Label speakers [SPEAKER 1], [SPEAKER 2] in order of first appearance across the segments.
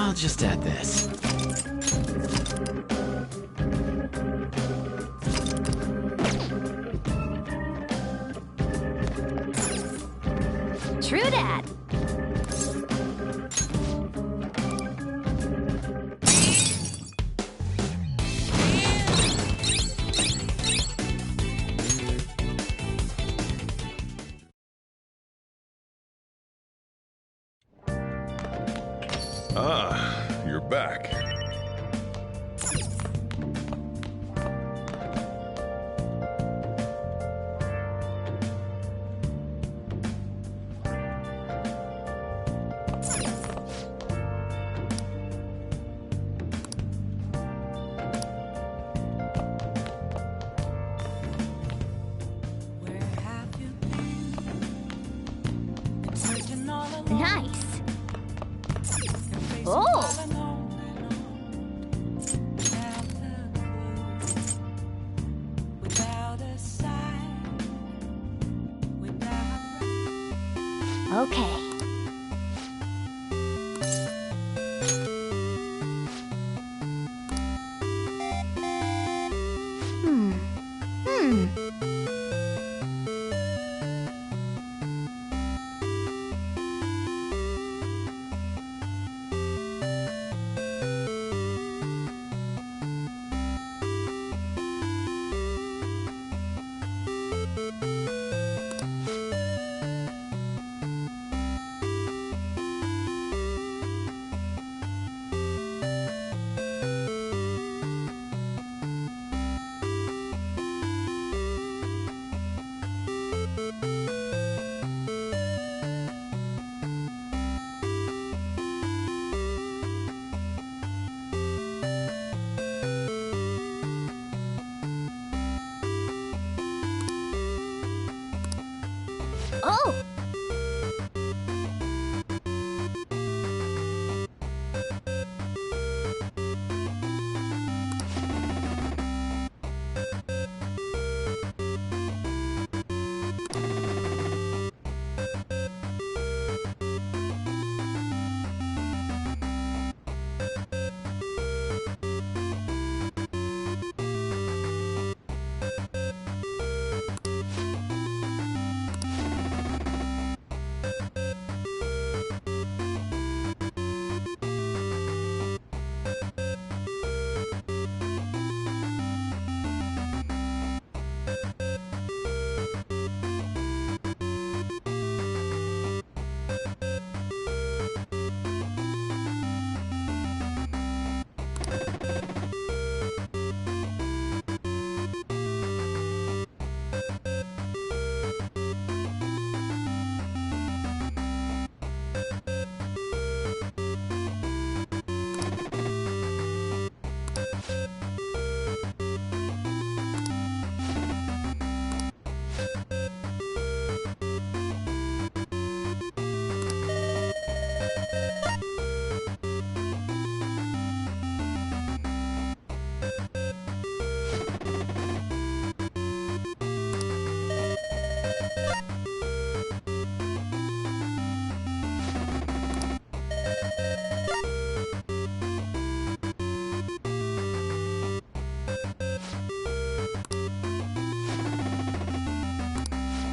[SPEAKER 1] I'll just add this.
[SPEAKER 2] True dat.
[SPEAKER 3] Ah, you're back.
[SPEAKER 2] Nice. Oh. Okay. Hmm. Oh.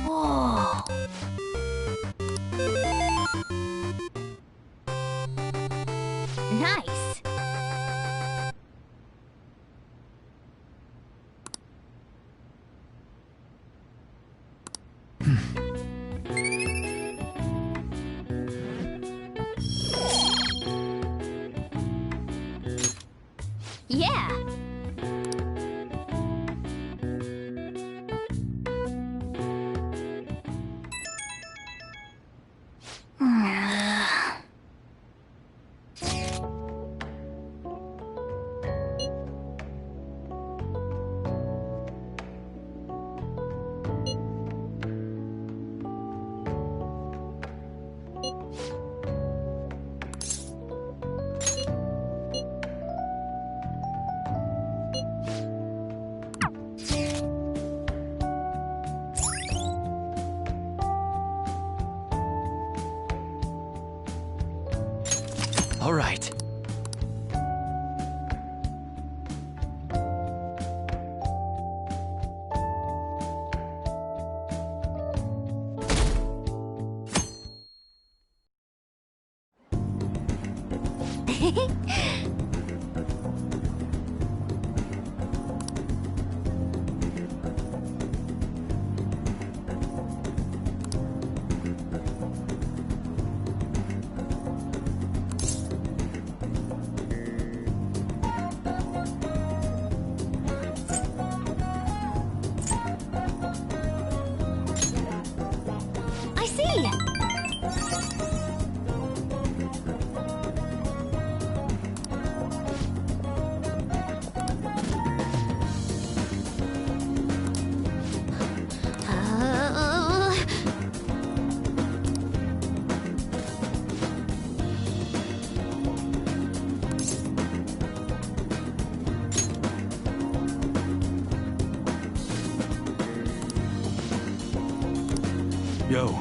[SPEAKER 2] Oh. Nice. Yeah.
[SPEAKER 1] All right.
[SPEAKER 2] I see!
[SPEAKER 1] Yo.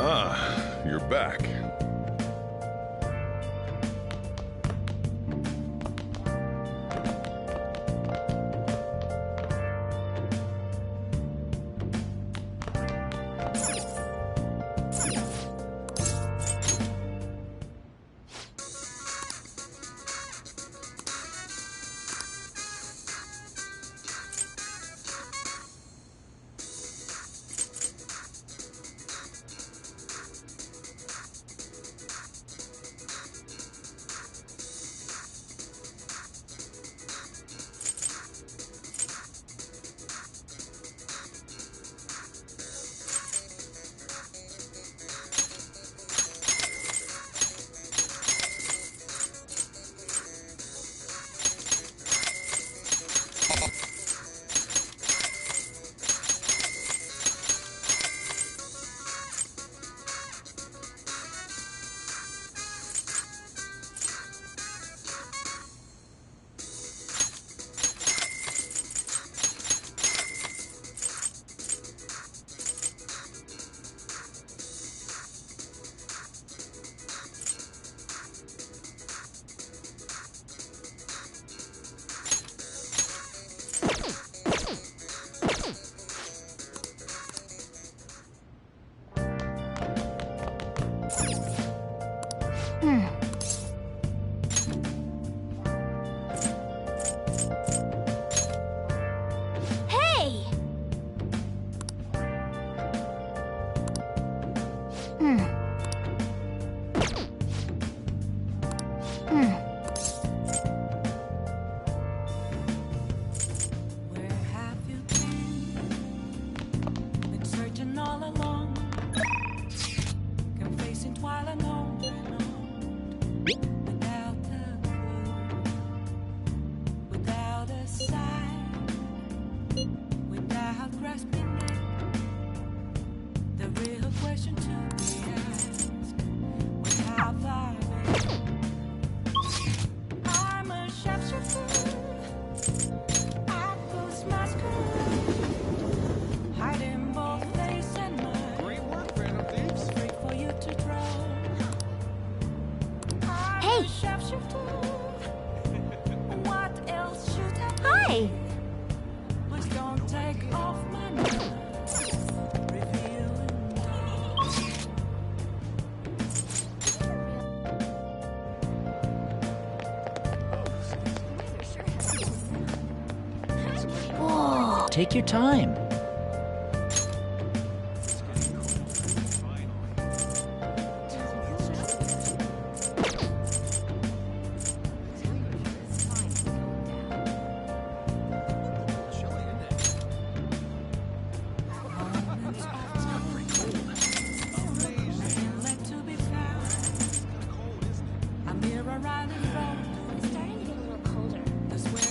[SPEAKER 3] Ah, you're back.
[SPEAKER 2] Hey!
[SPEAKER 4] Where have you been searching all along, confessing while alone and on, without a clue, without a sign, without grasping it. The real question to be asked: where have I been? I'm a shapeshifter. Hiding both face and mind.
[SPEAKER 5] Great work, Phantom Thieves.
[SPEAKER 4] Straight for you to draw. I'm
[SPEAKER 2] Hey.
[SPEAKER 4] a shapeshifter. What else should I be?
[SPEAKER 2] Hi!
[SPEAKER 4] Please don't take off
[SPEAKER 1] Take your time.
[SPEAKER 4] Inlet to be found. A mirror right in front.
[SPEAKER 2] It's starting to get a little colder.
[SPEAKER 4] That's where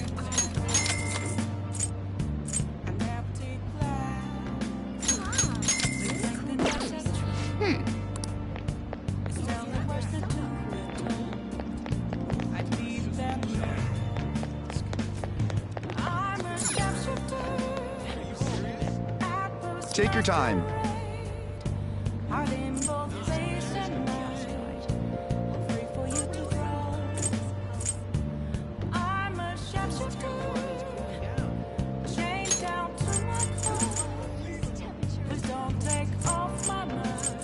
[SPEAKER 4] an empty glass.
[SPEAKER 2] Mom,
[SPEAKER 4] Reflecting that true. It's telling worse than two. I need that mask. I'm a sharpshooter. At the
[SPEAKER 5] Take your time.
[SPEAKER 4] Heart in both face and mind. Free for you to throw. I'm a sharpshooter. Chained down to my toe. Please don't take off my mask.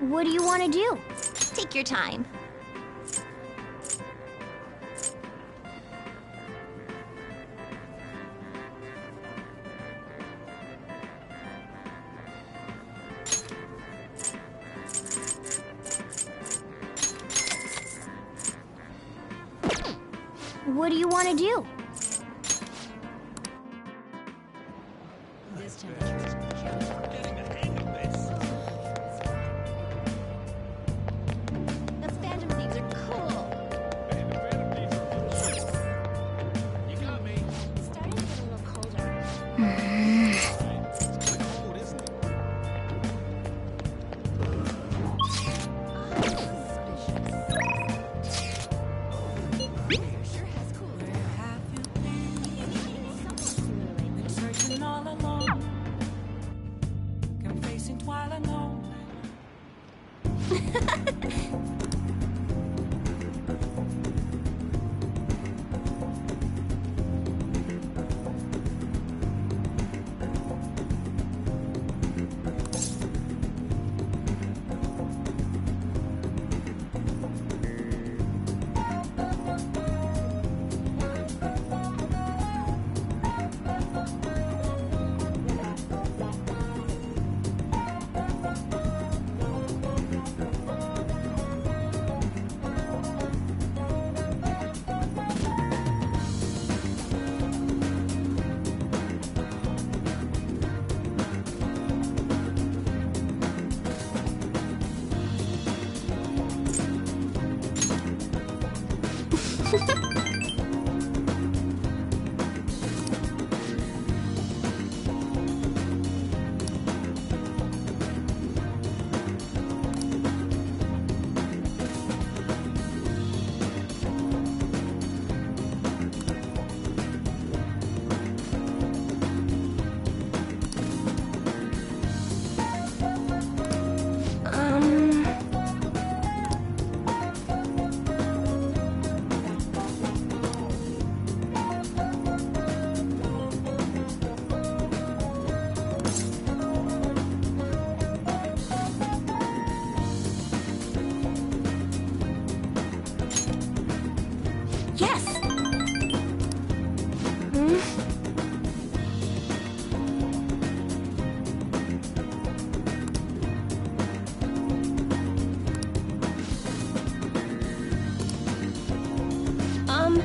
[SPEAKER 2] What do you want to do? Take your time. What do you want to do? The Phantom Thieves are cool.
[SPEAKER 3] You got me.
[SPEAKER 2] It's starting to get a little colder.
[SPEAKER 4] Where have you been? Searching all alone. Confessing while alone.
[SPEAKER 2] Yes! Um...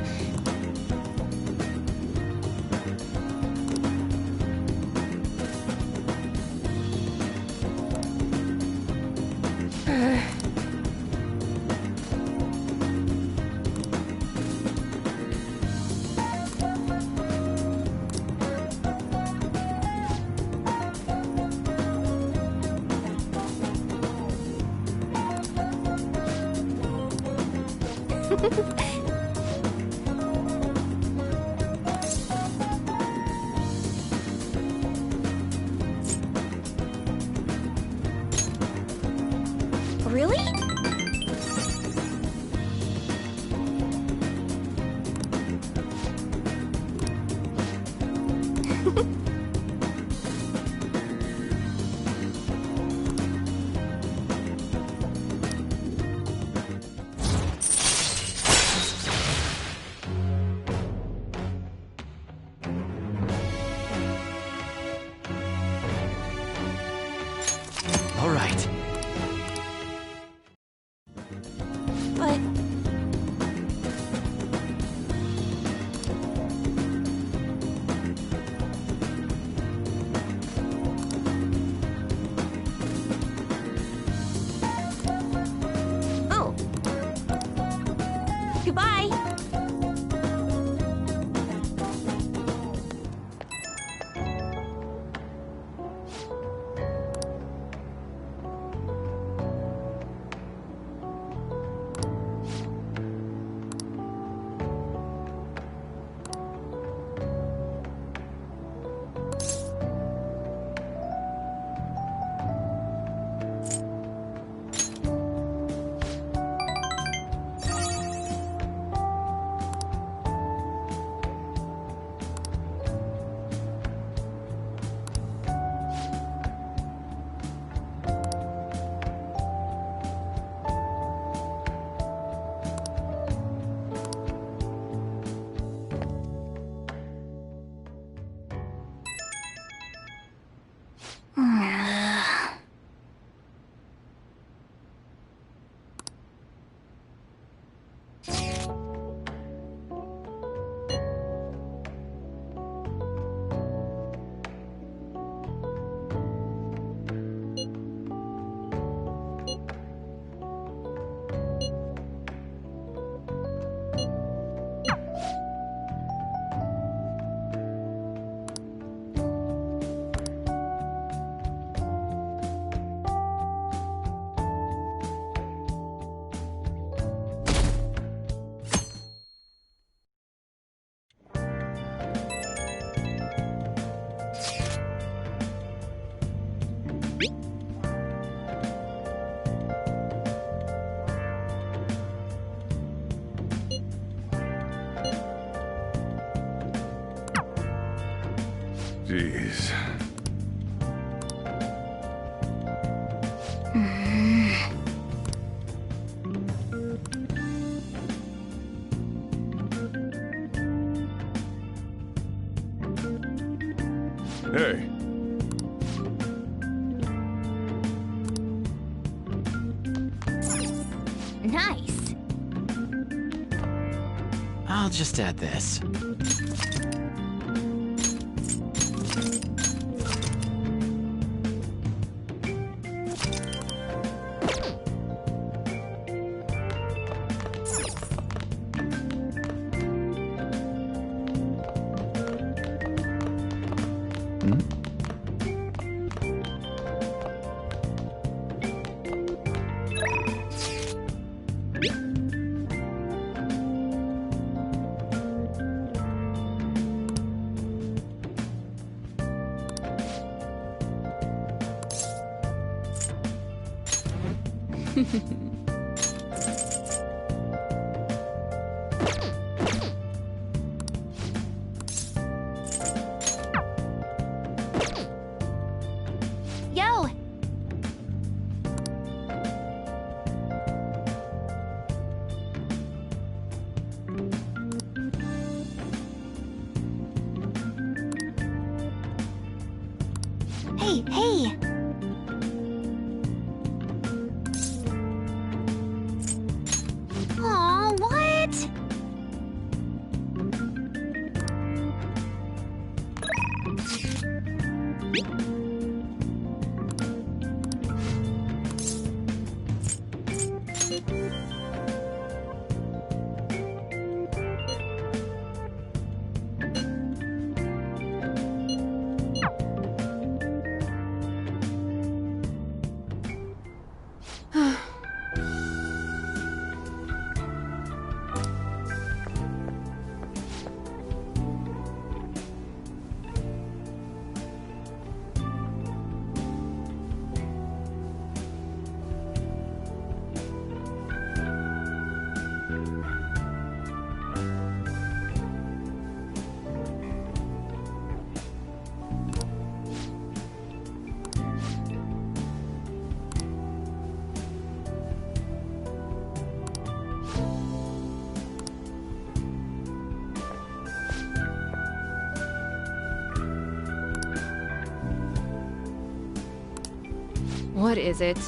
[SPEAKER 1] All right.
[SPEAKER 2] But... Oh. Goodbye.
[SPEAKER 3] Jeez. Hey.
[SPEAKER 2] Nice.
[SPEAKER 1] I'll just add this.
[SPEAKER 2] Yo! Hey, hey! Aw, what?
[SPEAKER 5] What is it?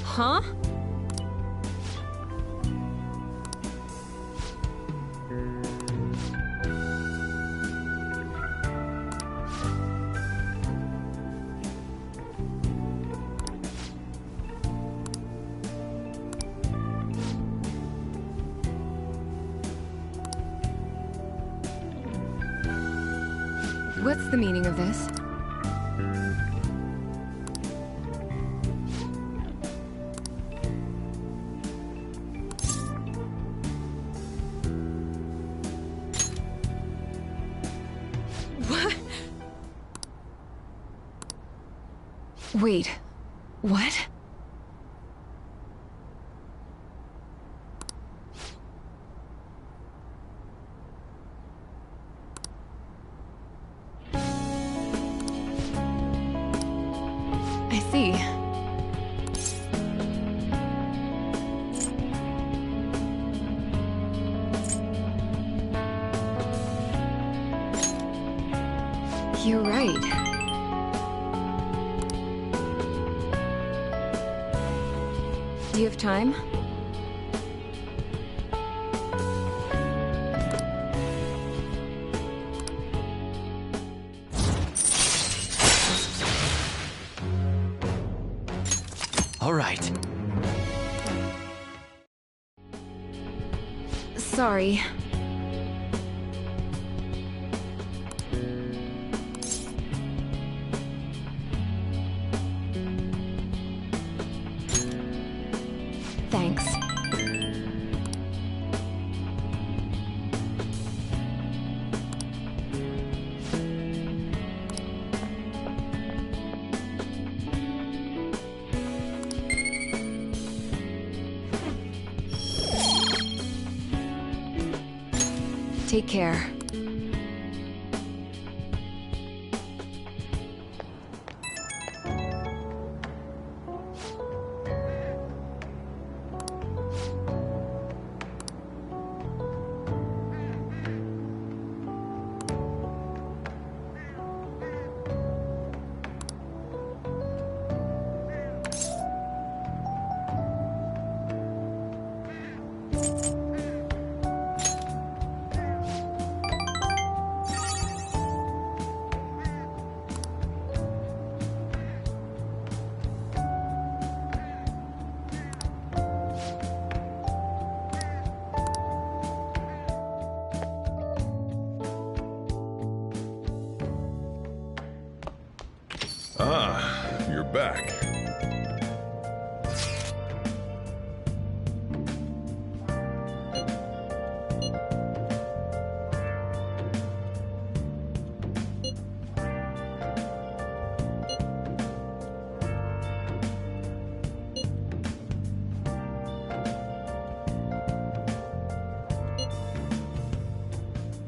[SPEAKER 5] Huh? What's the meaning of this? What? Wait, what? I see. You're right. Do you have time?
[SPEAKER 1] All right.
[SPEAKER 5] Sorry. Thanks. Take care.
[SPEAKER 6] Ah, you're back.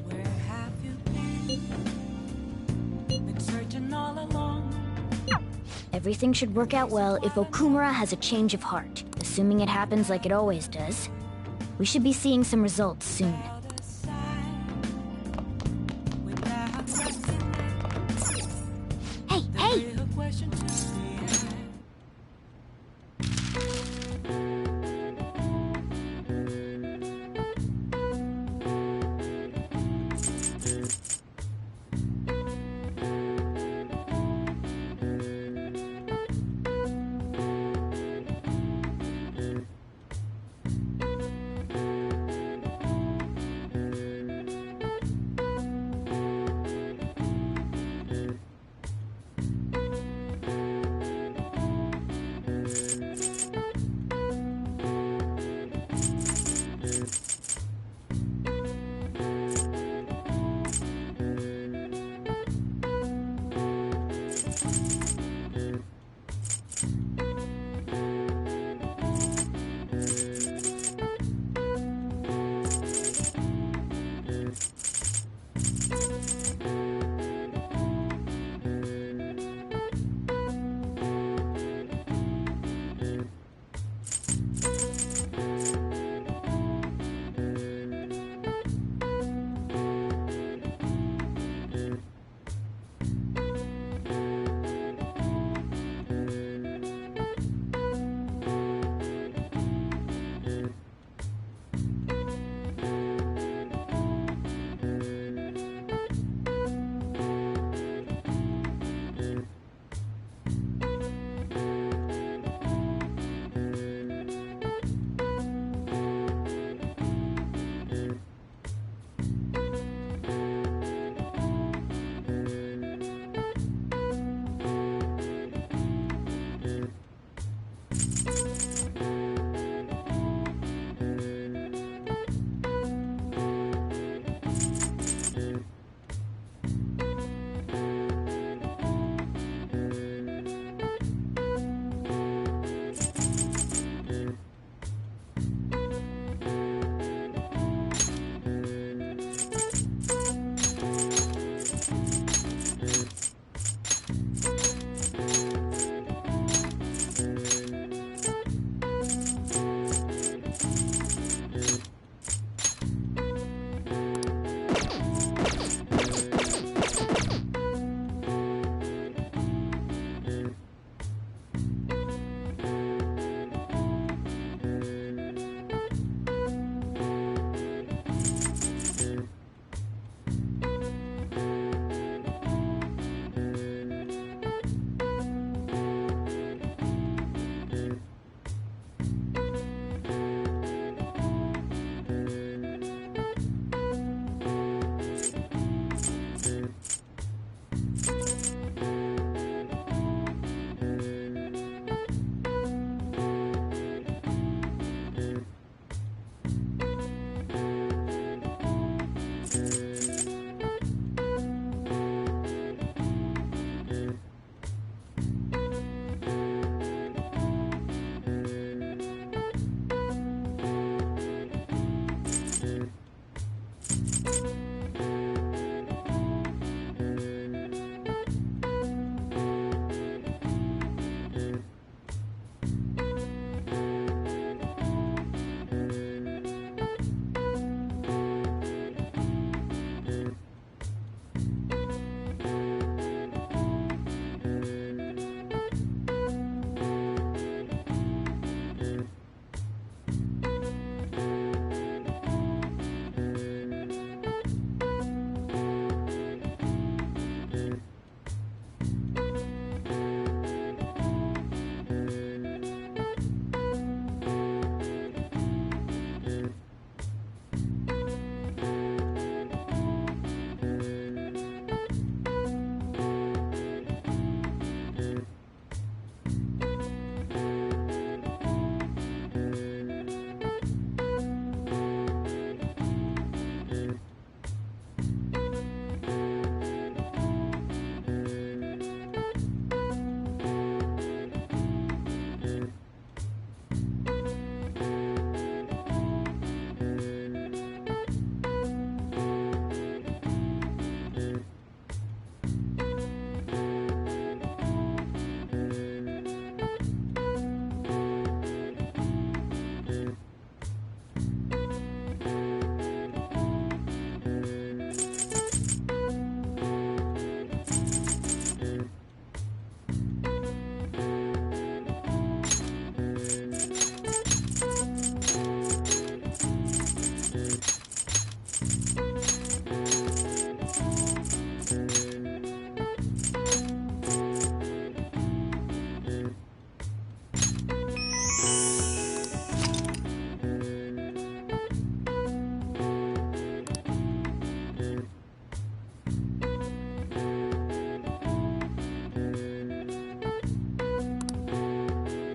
[SPEAKER 4] Where have you been? Been searching all along.
[SPEAKER 2] Everything should work out well if Okumura has a change of heart. Assuming it happens like it always does. We should be seeing some results soon.
[SPEAKER 4] Other side. Without question,
[SPEAKER 2] Hey, hey!
[SPEAKER 4] real question to be asked.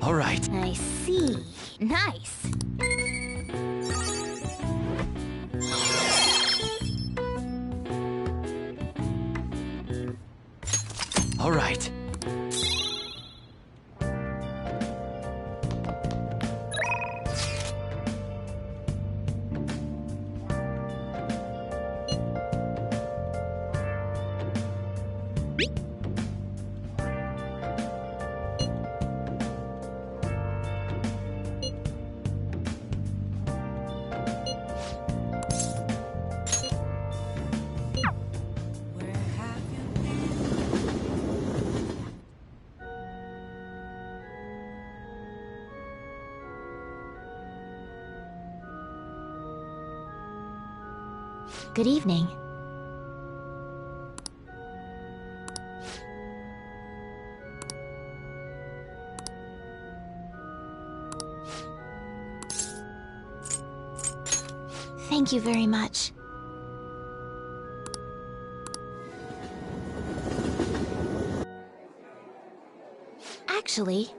[SPEAKER 1] All right.
[SPEAKER 2] I see. Nice.
[SPEAKER 1] All right.
[SPEAKER 4] Where have you been?
[SPEAKER 2] Good evening. Thank you very much. Actually,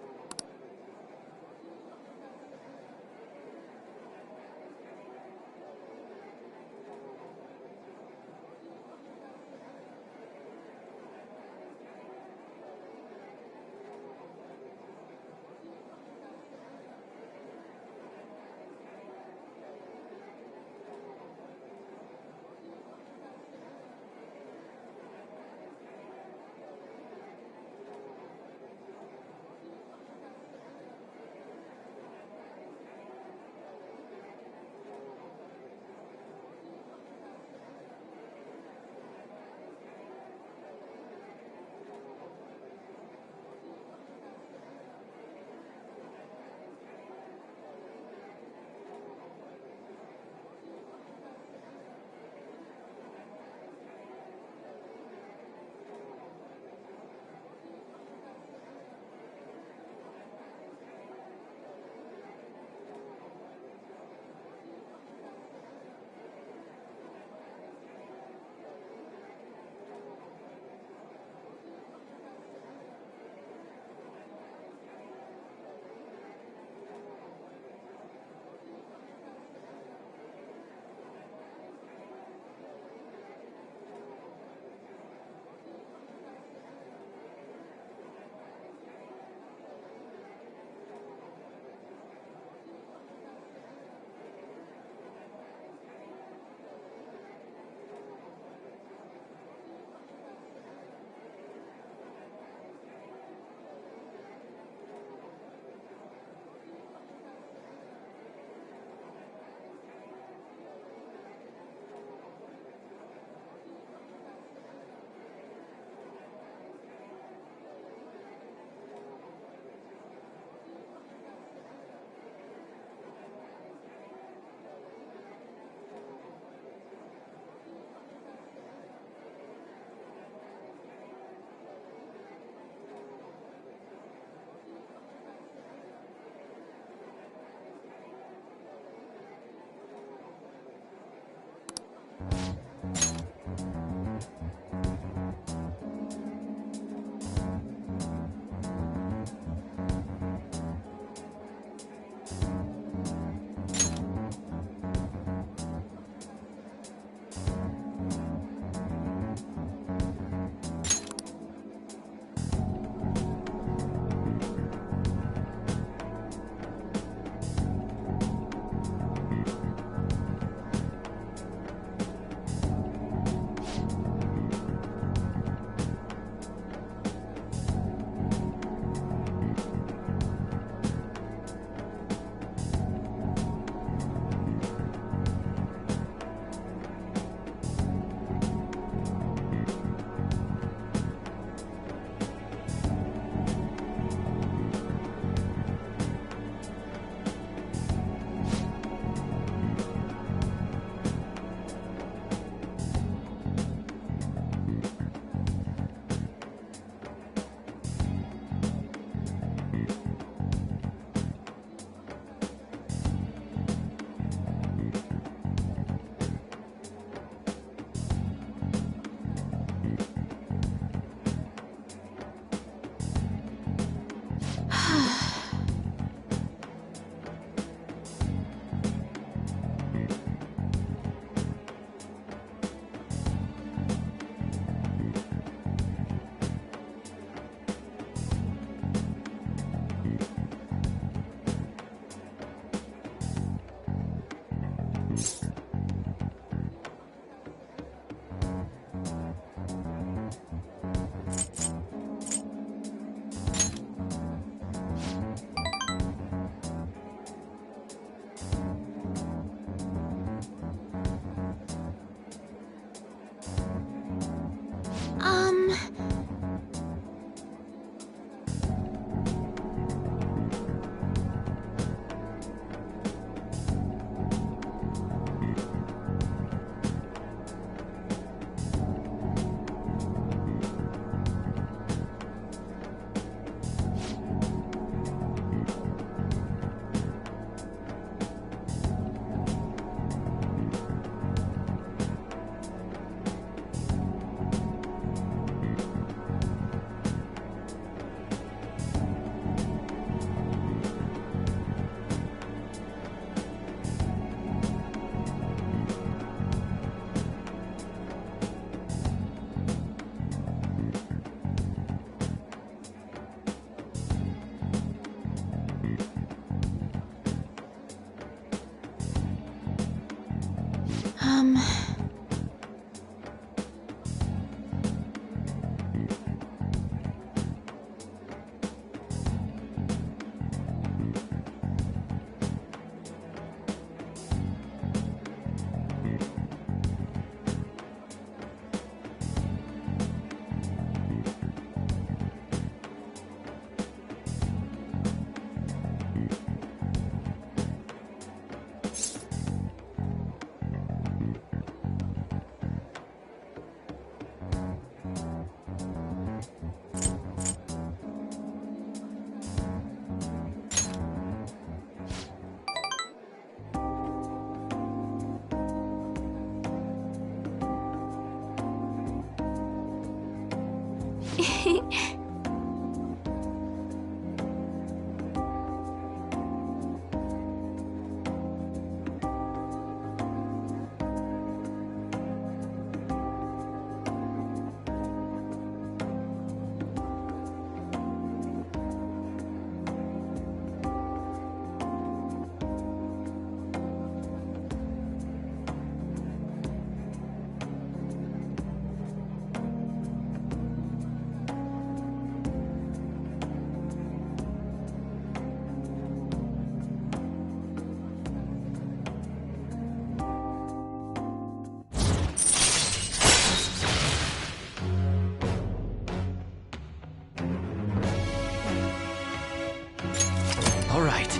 [SPEAKER 1] All right.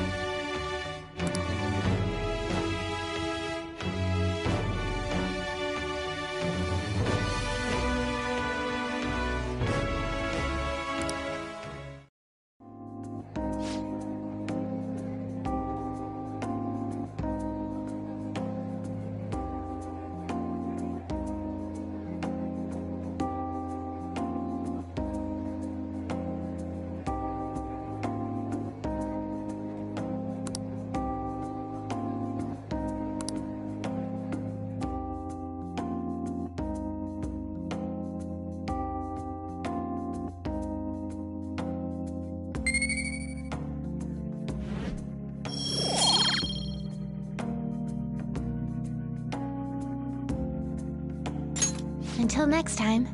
[SPEAKER 2] Until next time.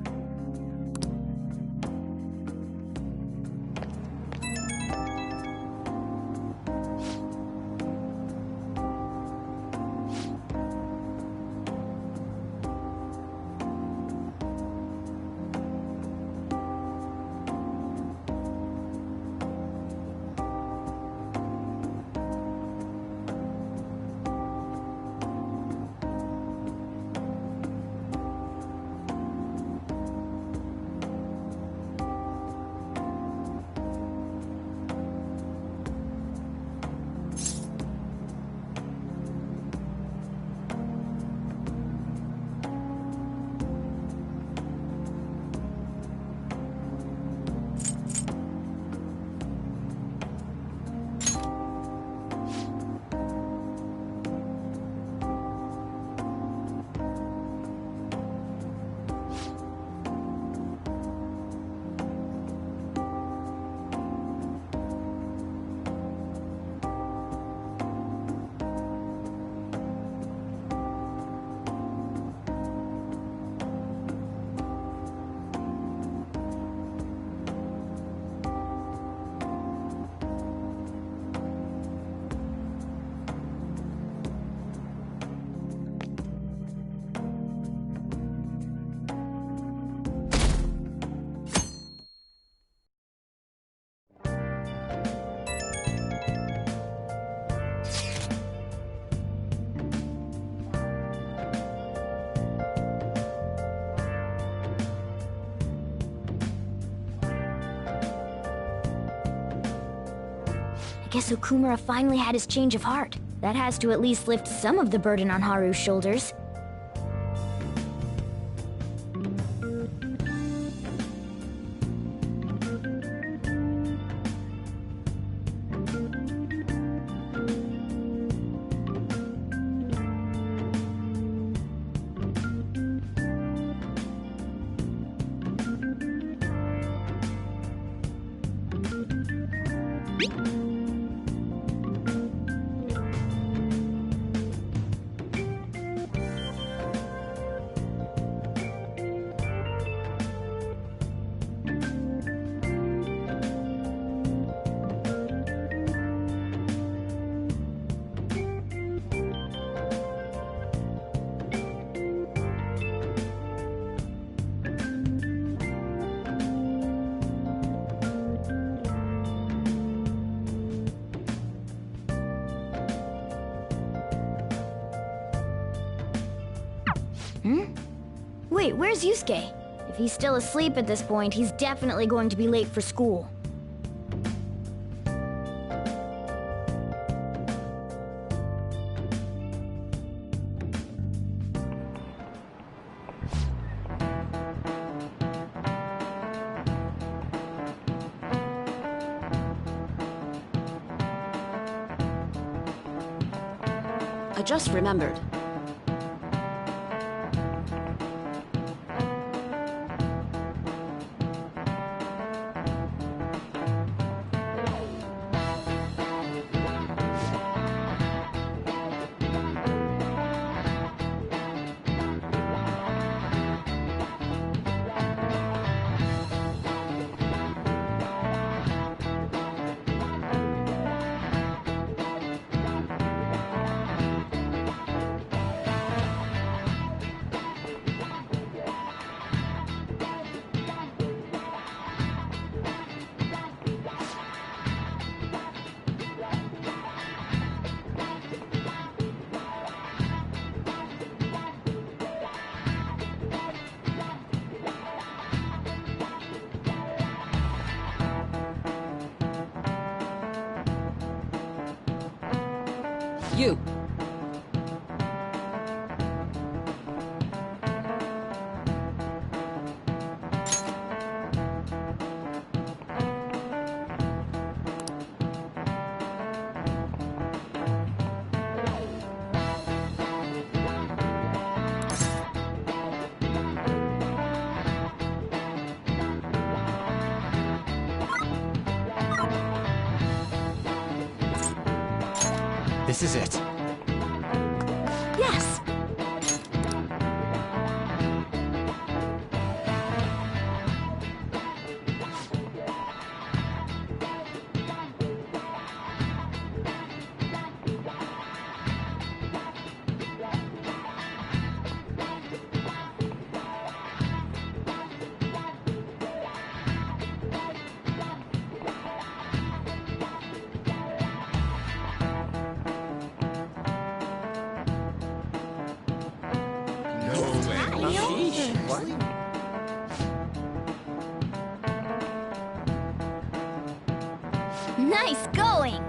[SPEAKER 2] Guess Okumura finally had his change of heart. That has to at least lift some of the burden on Haru's shoulders. Wait, where's Yusuke? If he's still asleep at this point, he's definitely going to be late for school.
[SPEAKER 7] I just remembered. You.
[SPEAKER 1] This is it.
[SPEAKER 2] Yes! Nice going!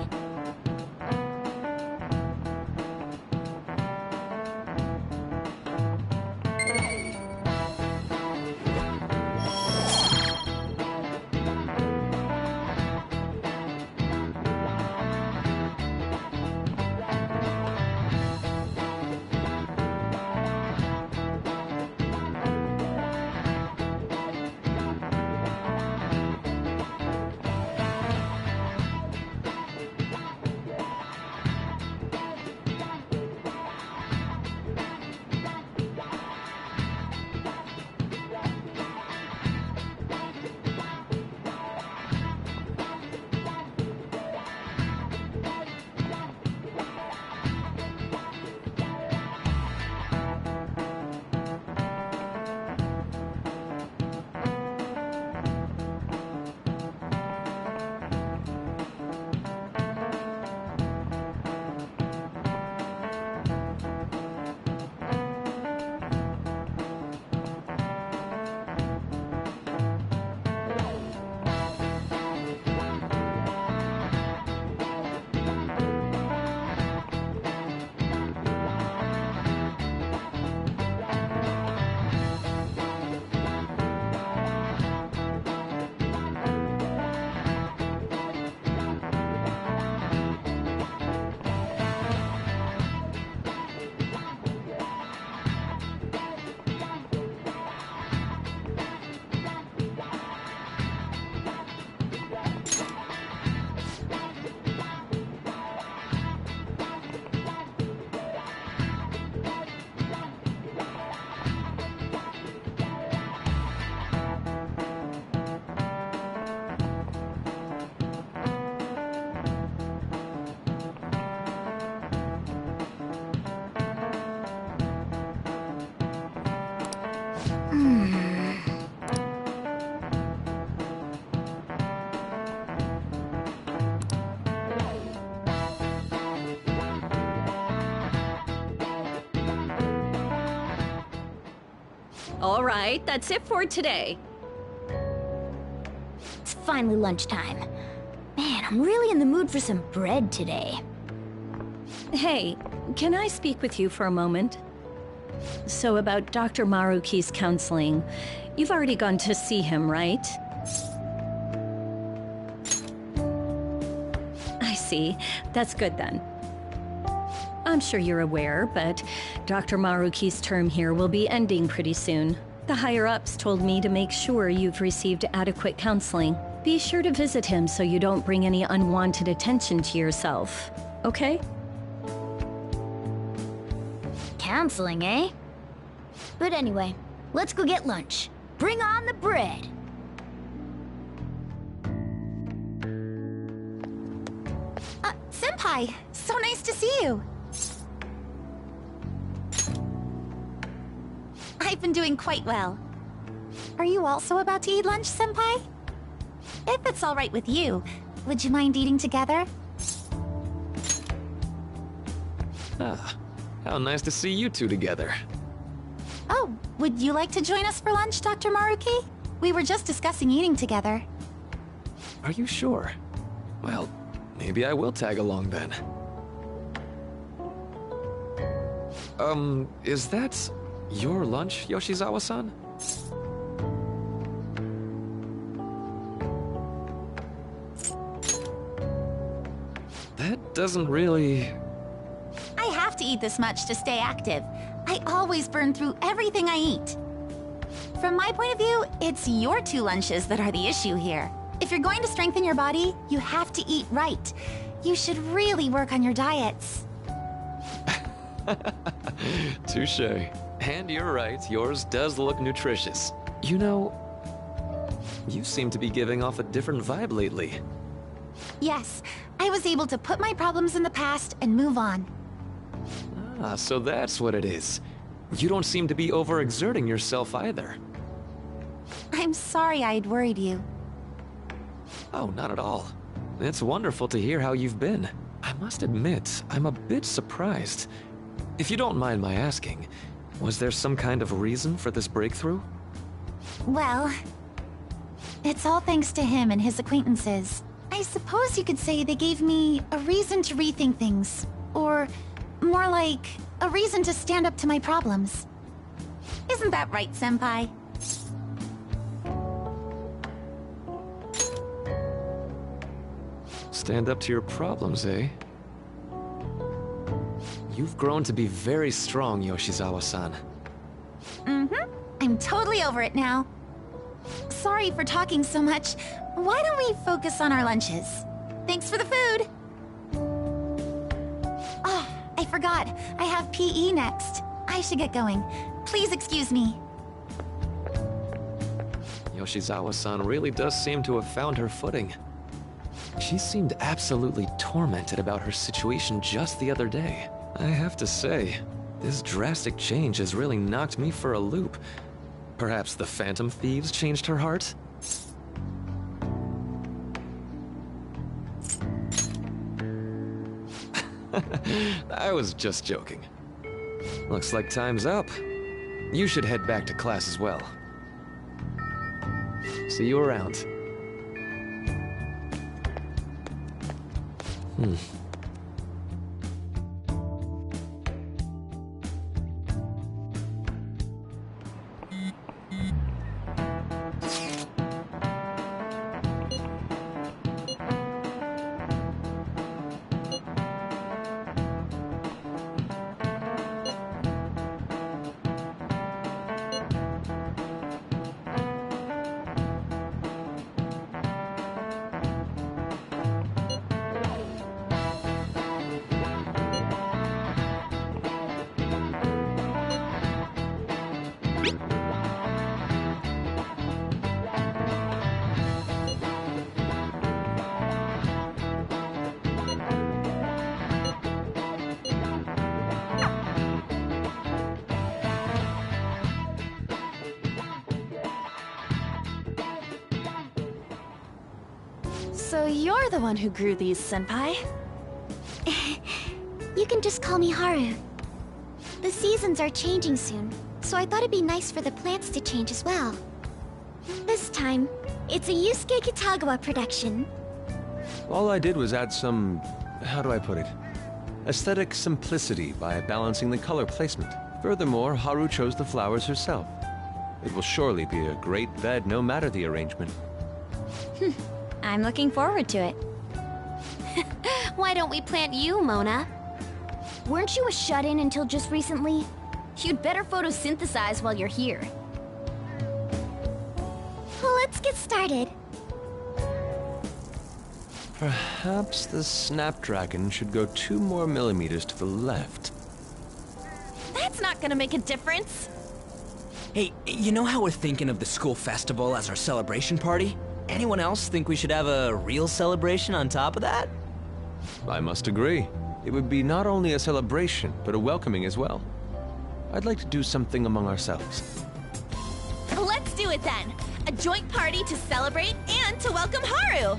[SPEAKER 8] All right, that's it for today.
[SPEAKER 2] It's finally lunchtime. Man, I'm really in the mood for some bread today.
[SPEAKER 8] Hey, can I speak with you for a moment? So about Dr. Maruki's counseling, you've already gone to see him, right? I see. That's good then. I'm sure you're aware, but Dr. Maruki's term here will be ending pretty soon. The higher-ups told me to make sure you've received adequate counseling. Be sure to visit him so you don't bring any unwanted attention to yourself, okay?
[SPEAKER 2] Counseling, eh? But anyway, let's go get lunch. Bring on the bread!
[SPEAKER 9] Senpai! So nice to see you! I've been doing quite well. Are you also about to eat lunch, Senpai? If it's all right with you, would you mind eating together?
[SPEAKER 10] Ah, how nice to see you two together.
[SPEAKER 9] Oh, would you like to join us for lunch, Dr. Maruki? We were just discussing eating together.
[SPEAKER 10] Are you sure? Well, maybe I will tag along then. Is that your lunch, Yoshizawa-san? That doesn't really...
[SPEAKER 9] I have to eat this much to stay active. I always burn through everything I eat. From my point of view, it's your two lunches that are the issue here. If you're going to strengthen your body, you have to eat right. You should really work on your diets.
[SPEAKER 10] Touché. And you're right, yours does look nutritious. You know, you seem to be giving off a different vibe lately.
[SPEAKER 9] Yes, I was able to put my problems in the past and move on.
[SPEAKER 10] Ah, so that's what it is. You don't seem to be overexerting yourself either.
[SPEAKER 9] I'm sorry I'd worried you.
[SPEAKER 10] Oh, not at all. It's wonderful to hear how you've been. I must admit, I'm a bit surprised. If you don't mind my asking, was there some kind of reason for this breakthrough?
[SPEAKER 9] Well, it's all thanks to him and his acquaintances. I suppose you could say they gave me a reason to rethink things. Or more like, a reason to stand up to my problems. Isn't that right, Senpai?
[SPEAKER 10] Stand up to your problems, eh? You've grown to be very strong, Yoshizawa-san.
[SPEAKER 9] Mm-hmm. I'm totally over it now. Sorry for talking so much. Why don't we focus on our lunches? Thanks for the food! Oh, I forgot. I have PE next. I should get going. Please excuse me.
[SPEAKER 10] Yoshizawa-san really does seem to have found her footing. She seemed absolutely tormented about her situation just the other day. I have to say, this drastic change has really knocked me for a loop. Perhaps the Phantom Thieves changed her heart? I was just joking. Looks like time's up. You should head back to class as well. See you around.
[SPEAKER 9] So you're the one who grew these, Senpai?
[SPEAKER 2] You can just call me Haru. The seasons are changing soon,
[SPEAKER 11] so I thought it'd be nice for the plants to change as well. This time, it's a Yusuke Kitagawa production.
[SPEAKER 12] All I did was add some... how do I put it? Aesthetic simplicity by balancing the color placement. Furthermore, Haru chose the flowers herself. It will surely be a great bed no matter the arrangement.
[SPEAKER 2] I'm looking forward to it.
[SPEAKER 11] Why don't we plant you, Mona?
[SPEAKER 2] Weren't you a shut-in until just recently? You'd better photosynthesize while you're here.
[SPEAKER 11] Well, let's get started.
[SPEAKER 12] Perhaps the Snapdragon should go 2 more millimeters to the left.
[SPEAKER 9] That's not gonna make a difference.
[SPEAKER 1] Hey, you know how we're thinking of the school festival as our celebration party? Anyone else think we should have a real celebration on top of that?
[SPEAKER 12] I must agree. It would be not only a celebration, but a welcoming as well. I'd like to do something among ourselves.
[SPEAKER 9] Let's do it then. A joint party to celebrate and to welcome Haru.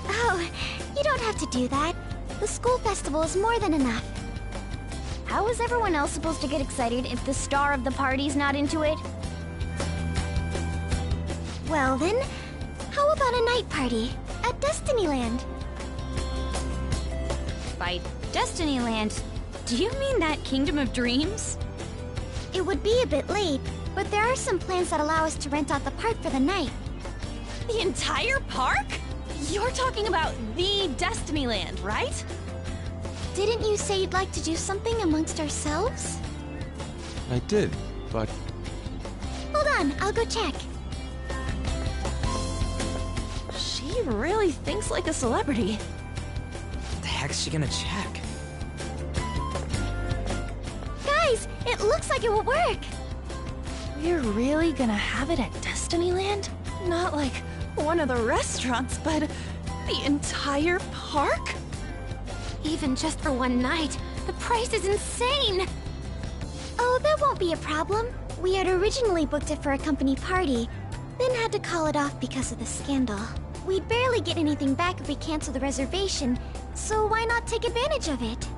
[SPEAKER 11] Oh, you don't have to do that. The school festival is more than enough.
[SPEAKER 2] How is everyone else supposed to get excited if the star of the party's not into it?
[SPEAKER 11] Well then, how about a night party at Destinyland?
[SPEAKER 2] By Destinyland, do you mean that Kingdom of Dreams?
[SPEAKER 11] It would be a bit late, but there are some plans that allow us to rent out the park for the night.
[SPEAKER 9] The entire park? You're talking about the Destinyland, right?
[SPEAKER 11] Didn't you say you'd like to do something amongst ourselves?
[SPEAKER 12] I did, but...
[SPEAKER 11] Hold on, I'll go check.
[SPEAKER 9] She really thinks like a celebrity.
[SPEAKER 1] What the heck's she gonna check?
[SPEAKER 11] Guys, it looks like it will work.
[SPEAKER 9] We're really gonna have it at Destinyland? Not like one of the restaurants, but the entire park?
[SPEAKER 11] Even just for one night, the price is insane. Oh, that won't be a problem. We had originally booked it for a company party, then had to call it off because of the scandal. We'd barely get anything back if we cancel the reservation, so why not take advantage of it?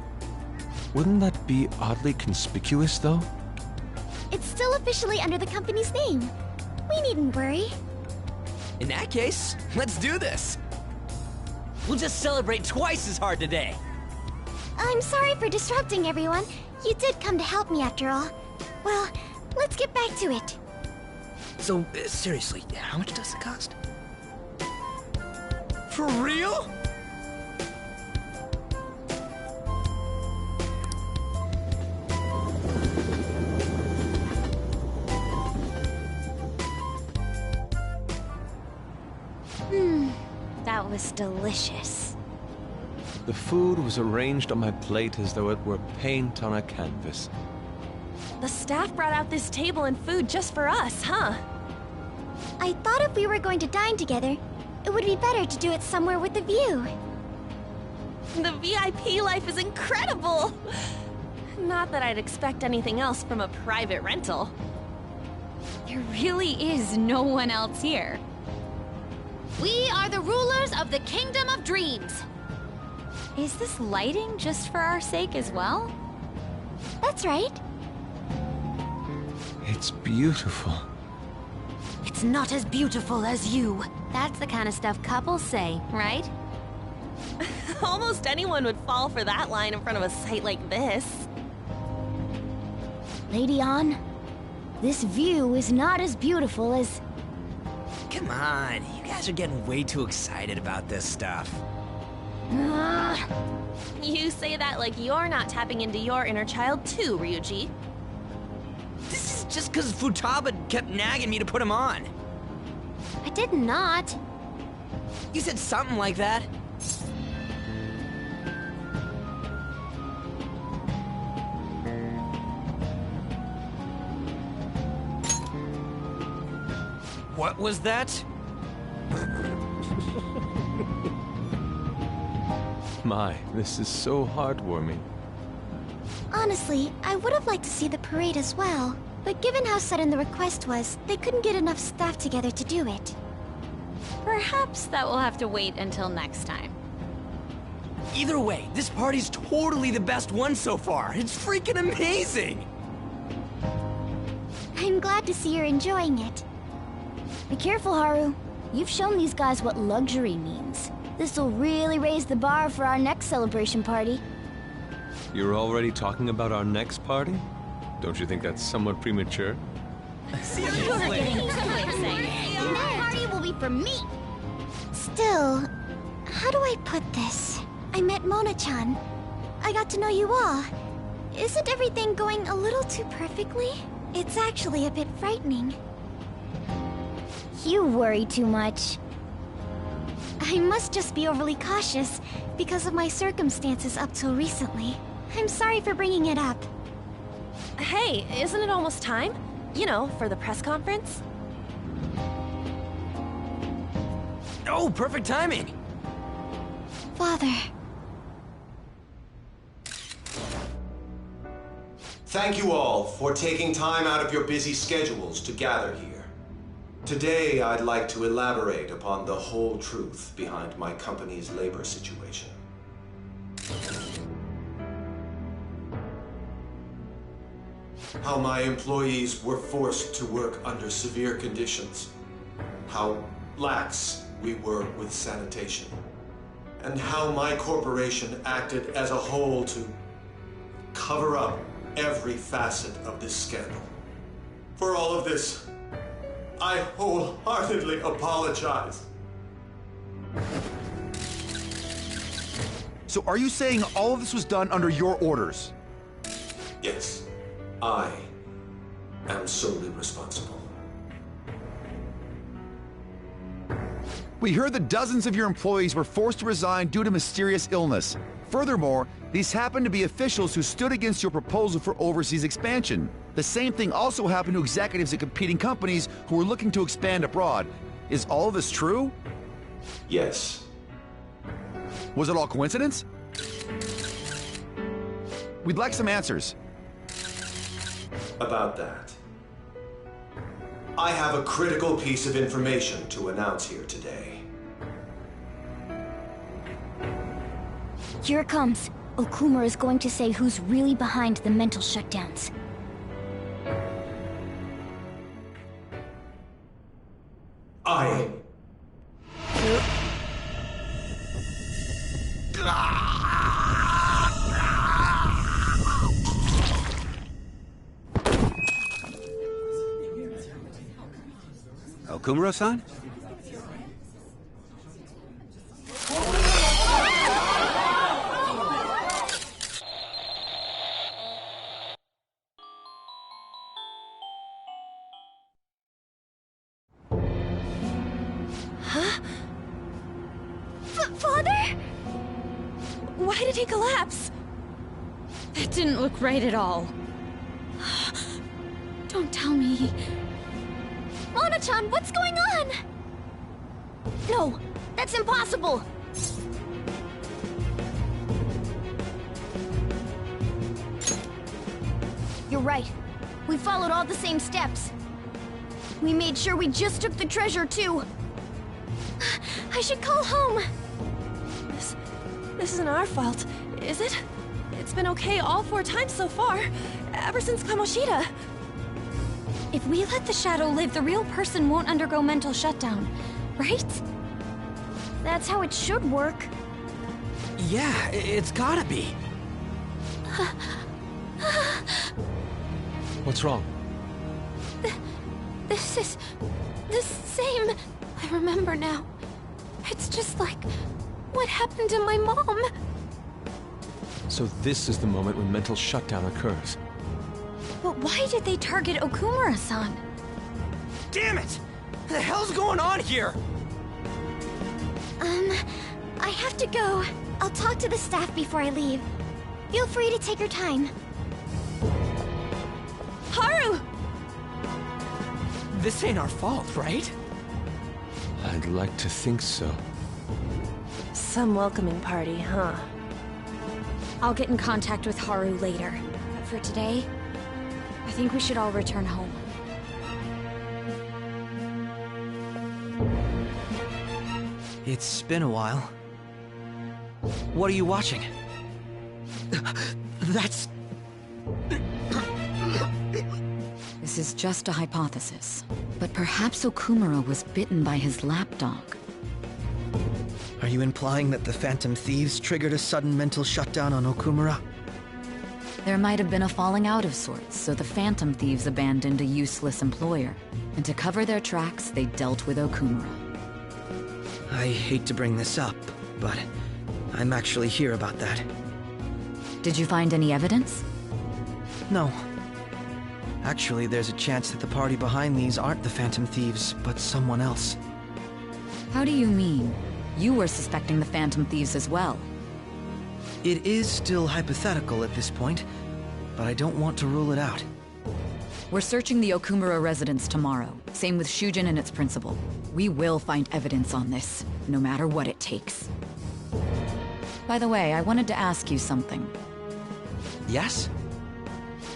[SPEAKER 12] Wouldn't that be oddly conspicuous, though?
[SPEAKER 11] It's still officially under the company's name. We needn't worry.
[SPEAKER 1] In that case, let's do this! We'll just celebrate twice as hard today!
[SPEAKER 11] I'm sorry for disrupting everyone. You did come to help me after all. Well, let's get back to it.
[SPEAKER 1] So, seriously, how much does it cost? For real?
[SPEAKER 2] That was delicious.
[SPEAKER 12] The food was arranged on my plate as though it were paint on a canvas.
[SPEAKER 9] The staff brought out this table and food just for us, huh?
[SPEAKER 11] I thought if we were going to dine together, it would be better to do it somewhere with a view.
[SPEAKER 9] The VIP life is incredible! Not that I'd expect anything else from a private rental.
[SPEAKER 2] There really is no one else here.
[SPEAKER 11] We are the rulers of the Kingdom of Dreams.
[SPEAKER 2] Is this lighting just for our sake as well?
[SPEAKER 11] That's right.
[SPEAKER 12] It's beautiful.
[SPEAKER 11] It's not as beautiful as you.
[SPEAKER 2] That's the kind of stuff couples say, right?
[SPEAKER 9] Almost anyone would fall for that line in front of a site like this.
[SPEAKER 2] Lady Ann, this view is not as beautiful as...
[SPEAKER 1] Come on, you guys are getting way too excited about this stuff.
[SPEAKER 9] You say that like you're not tapping into your inner child too, Ryuji.
[SPEAKER 1] This is just because Futaba kept nagging me to put him on.
[SPEAKER 11] I did not.
[SPEAKER 1] You said something like that. What was that?
[SPEAKER 12] My, this is so heartwarming.
[SPEAKER 11] Honestly, I would have liked to see the parade as well. But given how sudden the request was, they couldn't get enough staff together to do it.
[SPEAKER 2] Perhaps that will have to wait until next time.
[SPEAKER 1] Either way, this party's totally the best one so far. It's freaking amazing!
[SPEAKER 11] I'm glad to see you're enjoying it.
[SPEAKER 2] Be careful, Haru. You've shown these guys what luxury means. This'll really raise the bar for our next celebration party.
[SPEAKER 12] You're already talking about our next party? Don't you think that's somewhat premature?
[SPEAKER 2] Seriously? That party will be for me!
[SPEAKER 11] Still, how do I put this? I met Mona-chan. I got to know you all. Isn't everything going a little too perfectly? It's actually a bit frightening.
[SPEAKER 2] You worry too much.
[SPEAKER 11] I must just be overly cautious because of my circumstances up till recently. I'm sorry for bringing it up.
[SPEAKER 13] Hey, isn't it almost time? You know, for the press conference?
[SPEAKER 1] Oh, perfect timing!
[SPEAKER 11] Father.
[SPEAKER 14] Thank you all for taking time out of your busy schedules to gather here. Today, I'd like to elaborate upon the whole truth behind my company's labor situation. How my employees were forced to work under severe conditions. How lax we were with sanitation. And how my corporation acted as a whole to cover up every facet of this scandal. For all of this, I wholeheartedly apologize.
[SPEAKER 15] So are you saying all of this was done under your orders?
[SPEAKER 14] Yes, I am solely responsible.
[SPEAKER 15] We heard that dozens of your employees were forced to resign due to mysterious illness. Furthermore, these happened to be officials who stood against your proposal for overseas expansion. The same thing also happened to executives at competing companies who were looking to expand abroad. Is all of this true?
[SPEAKER 14] Yes.
[SPEAKER 15] Was it all coincidence? We'd like some answers.
[SPEAKER 14] About that, I have a critical piece of information to announce here today.
[SPEAKER 2] Here it comes. Okumura is going to say who's really behind the mental shutdowns.
[SPEAKER 14] I...
[SPEAKER 15] Okumura-san?
[SPEAKER 13] Huh?
[SPEAKER 11] Father?
[SPEAKER 13] Why did he collapse?
[SPEAKER 8] That didn't look right at all.
[SPEAKER 11] Don't tell me. Mona-chan, what's going on?
[SPEAKER 2] No, that's impossible! You're right. We followed all the same steps. We made sure we just took the treasure, too.
[SPEAKER 11] I should call home.
[SPEAKER 13] This isn't our fault, is it? It's been okay all 4 times so far, ever since Kamoshida.
[SPEAKER 8] If we let the shadow live, the real person won't undergo mental shutdown, right?
[SPEAKER 2] That's how it should work.
[SPEAKER 1] Yeah, it's gotta be.
[SPEAKER 12] What's wrong?
[SPEAKER 11] This is the same. I remember now. It's just like what happened to my mom.
[SPEAKER 12] So this is the moment when mental shutdown occurs.
[SPEAKER 8] But why did they target Okumura-san?
[SPEAKER 1] Damn it! What the hell's going on here?
[SPEAKER 11] I have to go. I'll talk to the staff before I leave. Feel free to take your time.
[SPEAKER 13] Haru!
[SPEAKER 1] This ain't our fault, right?
[SPEAKER 12] I'd like to think so.
[SPEAKER 13] Some welcoming party, huh?
[SPEAKER 8] I'll get in contact with Haru later. But for today, I think we should all return home.
[SPEAKER 1] It's been a while. What are you watching? That's... Is
[SPEAKER 16] This is just a hypothesis, but perhaps Okumura was bitten by his lapdog.
[SPEAKER 17] Are you implying that the Phantom Thieves triggered a sudden mental shutdown on Okumura?
[SPEAKER 16] There might have been a falling out of sorts, so the Phantom Thieves abandoned a useless employer. And to cover their tracks, they dealt with Okumura.
[SPEAKER 17] I hate to bring this up, but I'm actually here about that.
[SPEAKER 16] Did you find any evidence?
[SPEAKER 17] No. Actually, there's a chance that the party behind these aren't the Phantom Thieves, but someone else.
[SPEAKER 16] How do you mean? You were suspecting the Phantom Thieves as well.
[SPEAKER 17] It is still hypothetical at this point, but I don't want to rule it out.
[SPEAKER 16] We're searching the Okumura residence tomorrow. Same with Shujin and its principal. We will find evidence on this, no matter what it takes. By the way, I wanted to ask you something.
[SPEAKER 17] Yes?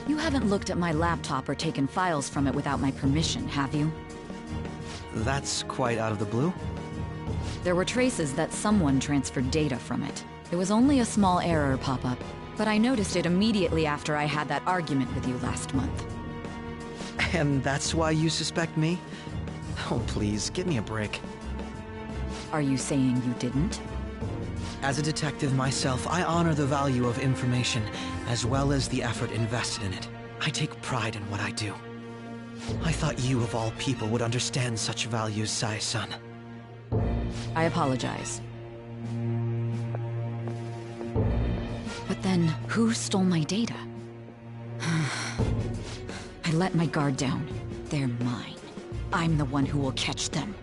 [SPEAKER 16] You haven't looked at my laptop or taken files from it without my permission, have you?
[SPEAKER 17] That's quite out of the blue.
[SPEAKER 16] There were traces that someone transferred data from it. It was only a small error pop-up, but I noticed it immediately after I had that argument with you last month.
[SPEAKER 17] And that's why you suspect me? Oh, please, give me a break.
[SPEAKER 16] Are you saying you didn't?
[SPEAKER 17] As a detective myself, I honor the value of information, as well as the effort invested in it. I take pride in what I do. I thought you, of all people, would understand such values, Sae-san.
[SPEAKER 16] I apologize. But then, who stole my data? I let my guard down. They're mine. I'm the one who will catch them.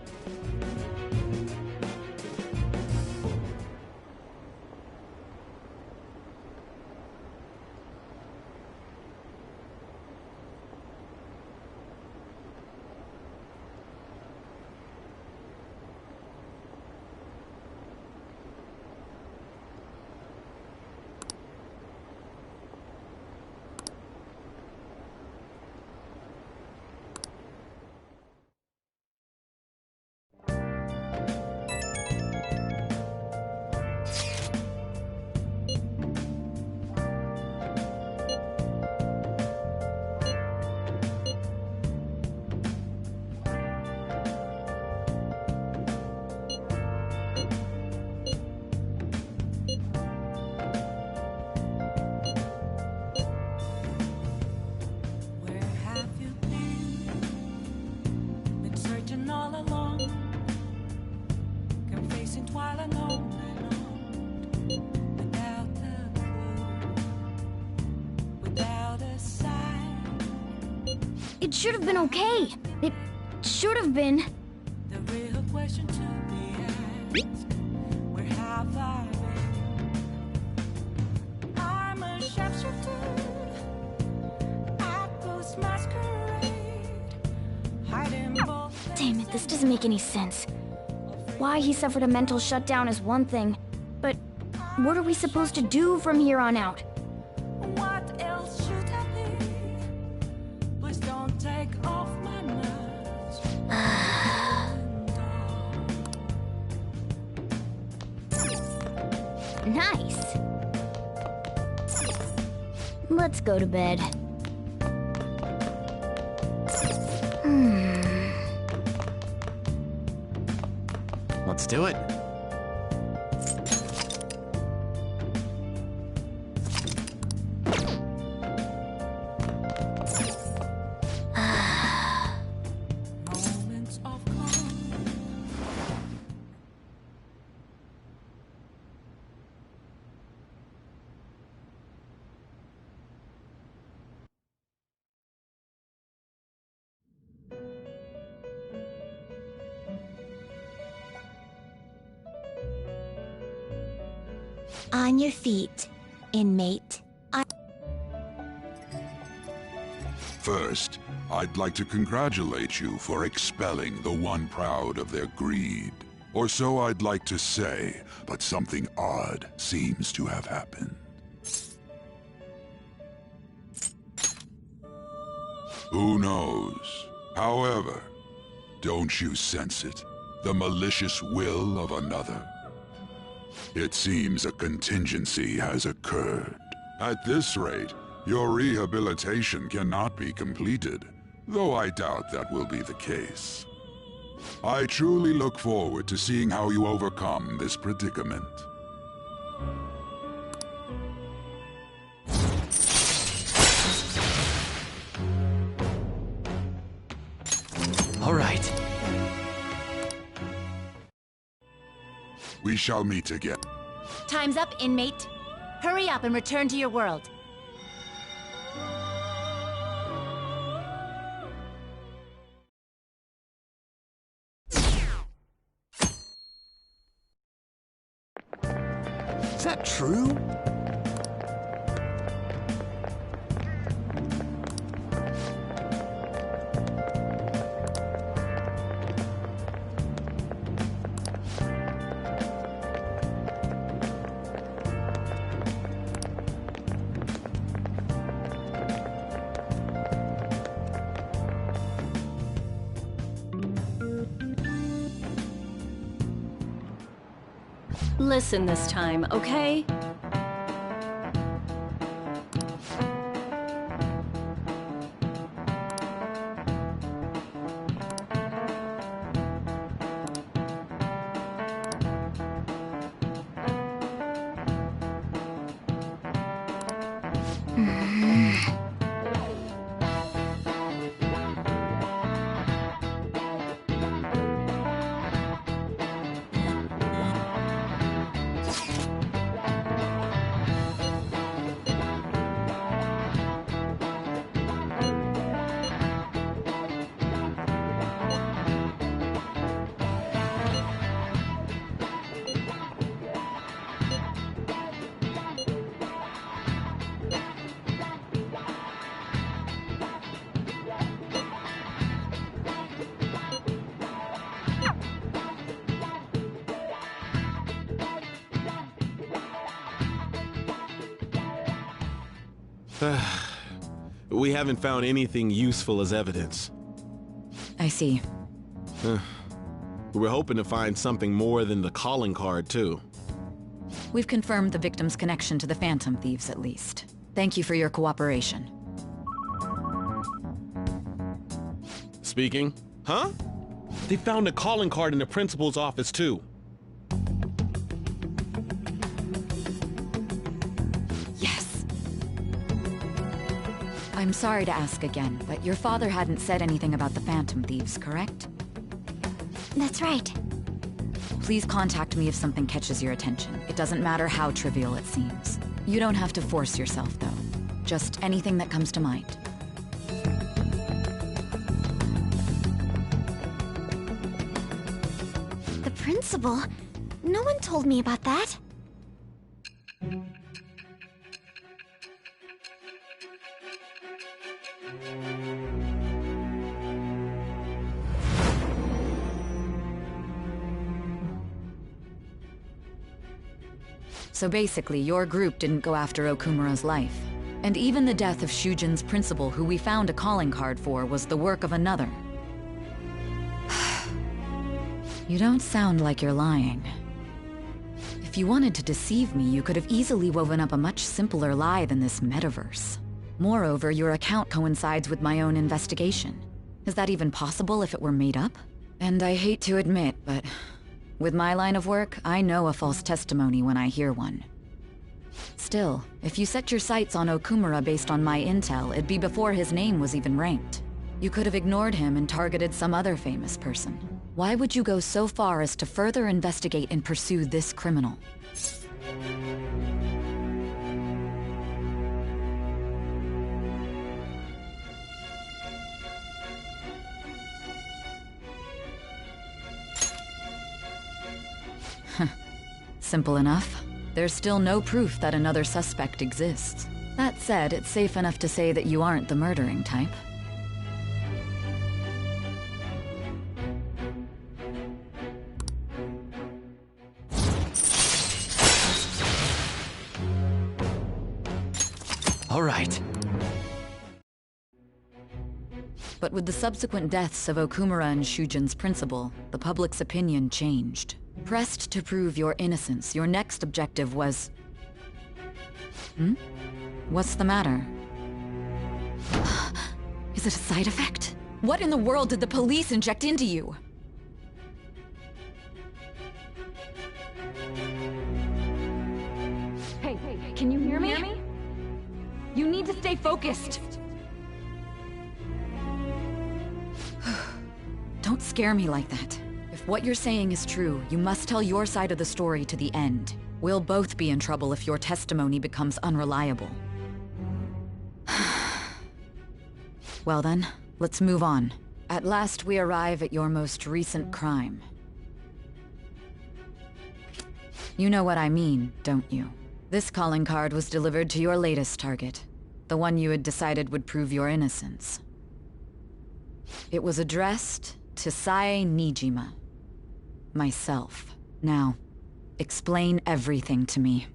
[SPEAKER 2] It should have been okay. It should have been.
[SPEAKER 4] The real question to be asked, where have I been? I'm a sharpshooter at Ghost Masquerade, hiding both.
[SPEAKER 2] Damn it, this doesn't make any sense. Why he suffered a mental shutdown is one thing, but what are we supposed to do from here on out?
[SPEAKER 4] What else should I be? Please don't take off my mask.
[SPEAKER 2] Nice. Let's go to bed.
[SPEAKER 18] Let's do it.
[SPEAKER 4] Moments of calm.
[SPEAKER 11] On your feet, inmate.
[SPEAKER 19] First, I'd like to congratulate you for expelling the one proud of their greed. Or so I'd like to say, but something odd seems to have happened. Who knows? However, don't you sense it? The malicious will of another? It seems a contingency has occurred. At this rate, your rehabilitation cannot be completed. though I doubt that will be the case. I truly look forward to seeing how you overcome this predicament.
[SPEAKER 17] All right.
[SPEAKER 19] We shall meet again.
[SPEAKER 9] Time's up, inmate. Hurry up and return to your world.
[SPEAKER 1] Is that true?
[SPEAKER 8] Listen this time, okay?
[SPEAKER 20] We haven't found anything useful as evidence.
[SPEAKER 16] I see.
[SPEAKER 20] We're hoping to find something more than the calling card, too.
[SPEAKER 16] We've confirmed the victim's connection to the Phantom Thieves, at least. Thank you for your cooperation.
[SPEAKER 20] Speaking? Huh? They found a calling card in the principal's office, too.
[SPEAKER 16] Yes. I'm sorry to ask again, but your father hadn't said anything about the Phantom Thieves, correct?
[SPEAKER 11] That's right.
[SPEAKER 16] Please contact me if something catches your attention. It doesn't matter how trivial it seems. You don't have to force yourself, though. Just anything that comes to mind.
[SPEAKER 11] The principal? No one told me about that.
[SPEAKER 16] So basically, your group didn't go after Okumura's life. And even the death of Shujin's principal, who we found a calling card for, was the work of another. You don't sound like you're lying. If you wanted to deceive me, you could have easily woven up a much simpler lie than this metaverse. Moreover, your account coincides with my own investigation. Is that even possible if it were made up? And I hate to admit, but with my line of work, I know a false testimony when I hear one. Still, if you set your sights on Okumura based on my intel, it'd be before his name was even ranked. You could have ignored him and targeted some other famous person. Why would you go so far as to further investigate and pursue this criminal? Simple enough. There's still no proof that another suspect exists. That said, it's safe enough to say that you aren't the murdering type.
[SPEAKER 17] All right.
[SPEAKER 16] But with the subsequent deaths of Okumura and Shujin's principal, the public's opinion changed. Pressed to prove your innocence, your next objective was... What's the matter? Is it a side effect? What in the world did the police inject into you?
[SPEAKER 5] Hey, can you hear me? You need to stay focused.
[SPEAKER 16] Don't scare me like that. If what you're saying is true, you must tell your side of the story to the end. We'll both be in trouble if your testimony becomes unreliable. Well then, let's move on. At last we arrive at your most recent crime. You know what I mean, don't you? This calling card was delivered to your latest target. The one you had decided would prove your innocence. It was addressed to Sae Nijima. Myself. Now, explain everything to me.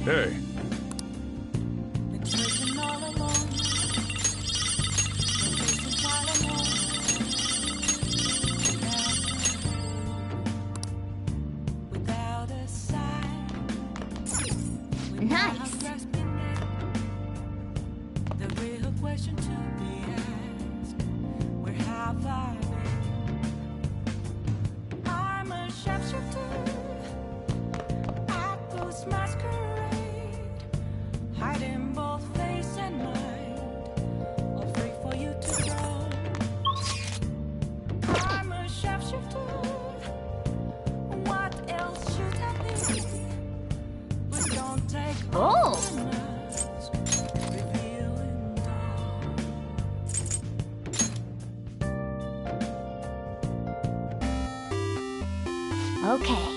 [SPEAKER 6] Hey.
[SPEAKER 11] Nice.
[SPEAKER 4] The real question to be asked, where have I been? I'm a sharpshooter at this masquerade, hiding both face and mind, all free for you to grow. I'm a sharpshooter. What else should I be? But don't take
[SPEAKER 11] Oh!
[SPEAKER 2] Okay.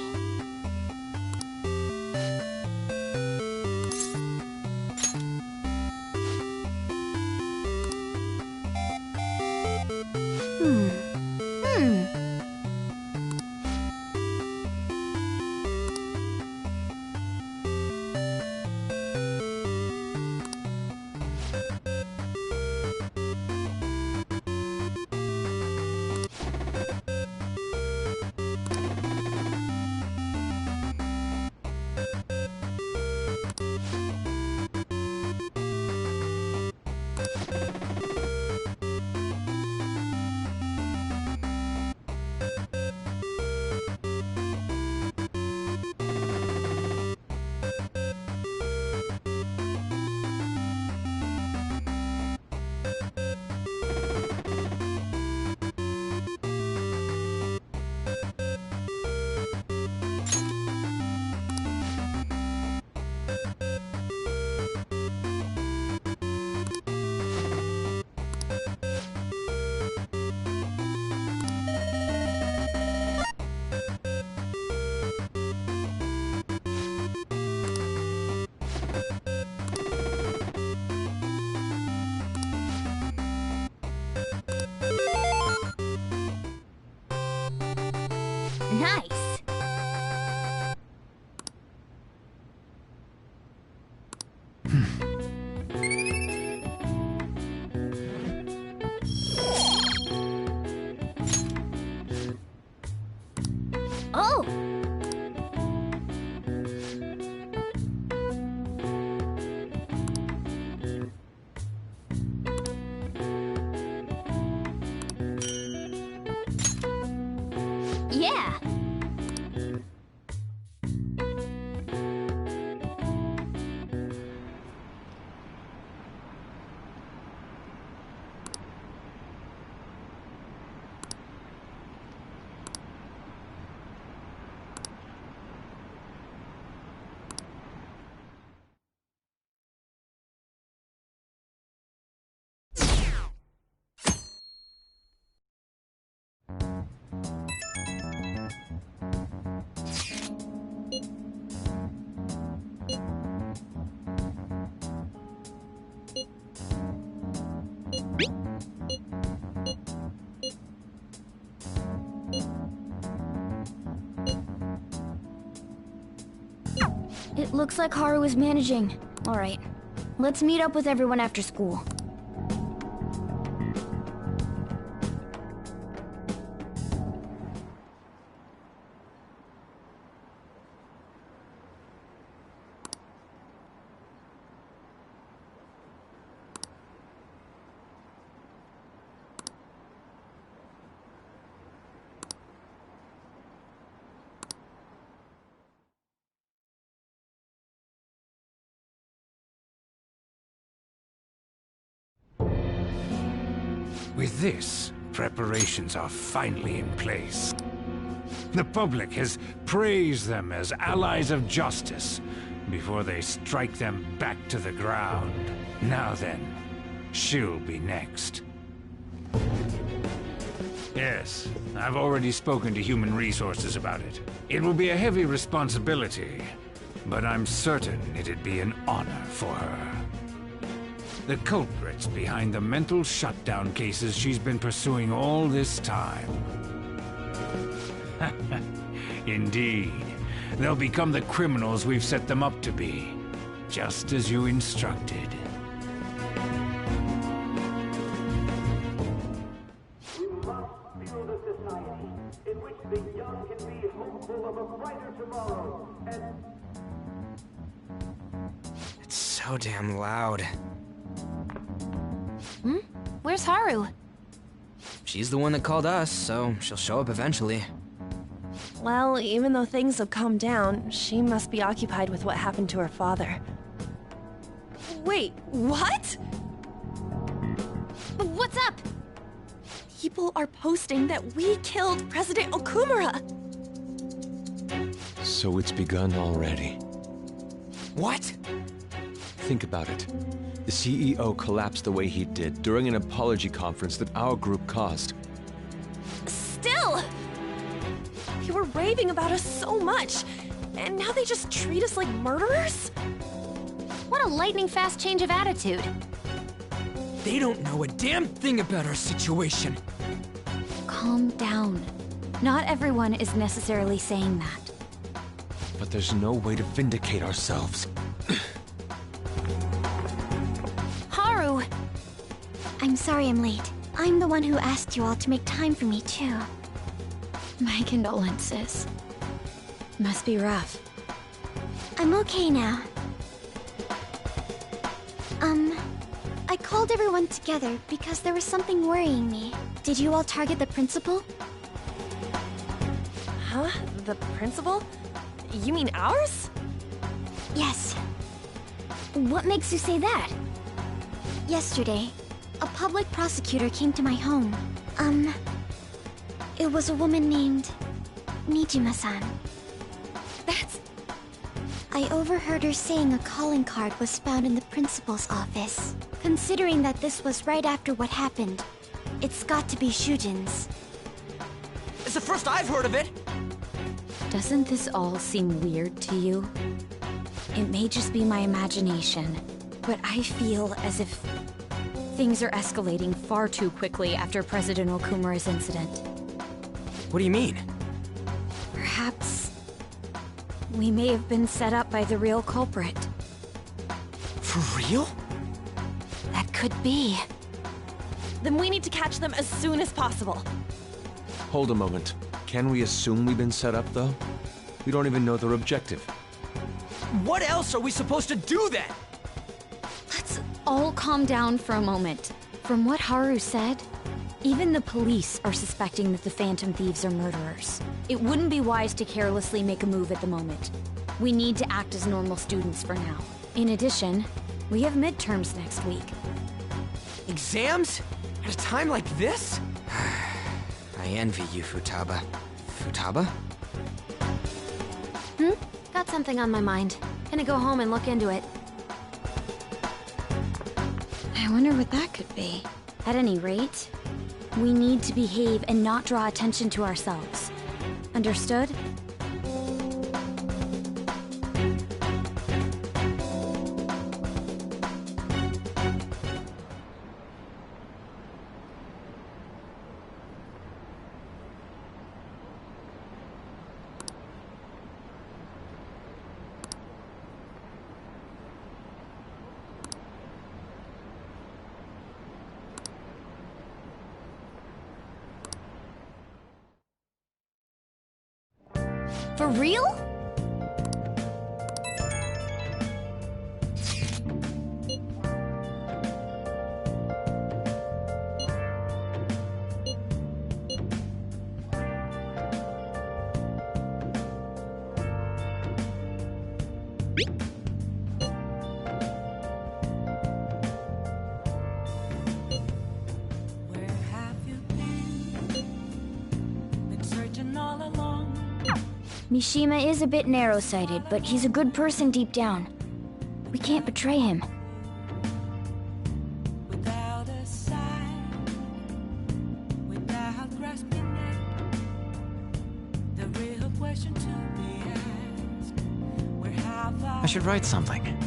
[SPEAKER 11] Nice. Oh! Yeah.
[SPEAKER 2] It looks like Haru is managing. Alright. Let's meet up with everyone after school.
[SPEAKER 21] With this, preparations are finally in place. The public has praised them as allies of justice before they strike them back to the ground. Now then, she'll be next. Yes, I've already spoken to Human Resources about it. It will be a heavy responsibility, but I'm certain it'd be an honor for her. The culprits behind the mental shutdown cases she's been pursuing all this time. Indeed. They'll become the criminals we've set them up to be, just as you instructed.
[SPEAKER 3] We must build a society in which the young can be hopeful of a brighter tomorrow, and...
[SPEAKER 1] It's so damn loud.
[SPEAKER 2] Hmm? Where's Haru?
[SPEAKER 1] She's the one that called us, so she'll show up eventually.
[SPEAKER 13] Well, even though things have calmed down, she must be occupied with what happened to her father. Wait, what?
[SPEAKER 2] What's up?
[SPEAKER 13] People are posting that we killed President Okumura!
[SPEAKER 12] So it's begun already.
[SPEAKER 1] What?
[SPEAKER 12] Think about it. The CEO collapsed the way he did during an apology conference that our group caused.
[SPEAKER 13] Still! They were raving about us so much, and now they just treat us like murderers?
[SPEAKER 2] What a lightning-fast change of attitude.
[SPEAKER 1] They don't know a damn thing about our situation.
[SPEAKER 2] Calm down. Not everyone is necessarily saying that.
[SPEAKER 12] But there's no way to vindicate ourselves.
[SPEAKER 11] Haru! I'm sorry I'm late. I'm the one who asked you all to make time for me, too.
[SPEAKER 2] My condolences. Must be rough.
[SPEAKER 11] I'm okay now. I called everyone together because there was something worrying me. Did you all target the principal?
[SPEAKER 13] Huh? The principal? You mean ours?
[SPEAKER 11] Yes.
[SPEAKER 2] What makes you say that?
[SPEAKER 11] Yesterday, a public prosecutor came to my home. It was a woman named Nijima-san.
[SPEAKER 13] That's...
[SPEAKER 11] I overheard her saying a calling card was found in the principal's office. Considering that this was right after what happened, it's got to be Shujin's.
[SPEAKER 1] It's the first I've heard of it!
[SPEAKER 2] Doesn't this all seem weird to you? It may just be my imagination, but I feel as if things are escalating far too quickly after President Okumura's incident.
[SPEAKER 1] What do you mean?
[SPEAKER 2] Perhaps we may have been set up by the real culprit.
[SPEAKER 1] For real?
[SPEAKER 2] That could be.
[SPEAKER 13] Then we need to catch them as soon as possible.
[SPEAKER 12] Hold a moment. Can we assume we've been set up, though? We don't even know their objective.
[SPEAKER 1] What else are we supposed to do then?
[SPEAKER 2] Let's all calm down for a moment. From what Haru said, even the police are suspecting that the Phantom Thieves are murderers. It wouldn't be wise to carelessly make a move at the moment. We need to act as normal students for now. In addition, we have midterms next week.
[SPEAKER 1] Exams? At a time like this? I envy you, Futaba. Futaba?
[SPEAKER 2] Got something on my mind. Gonna go home and look into it. I wonder what that could be. At any rate, we need to behave and not draw attention to ourselves. Understood? For real? Mishima is a bit narrow-sighted, but he's a good person deep down. We can't betray him.
[SPEAKER 18] I should write something.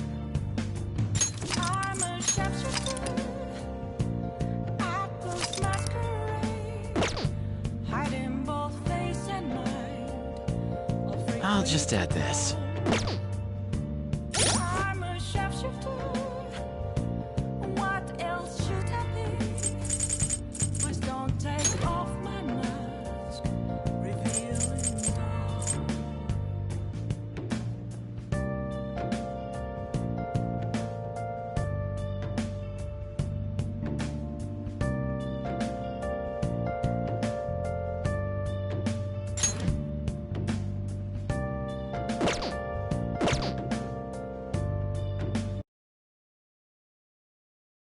[SPEAKER 18] I'll just add this.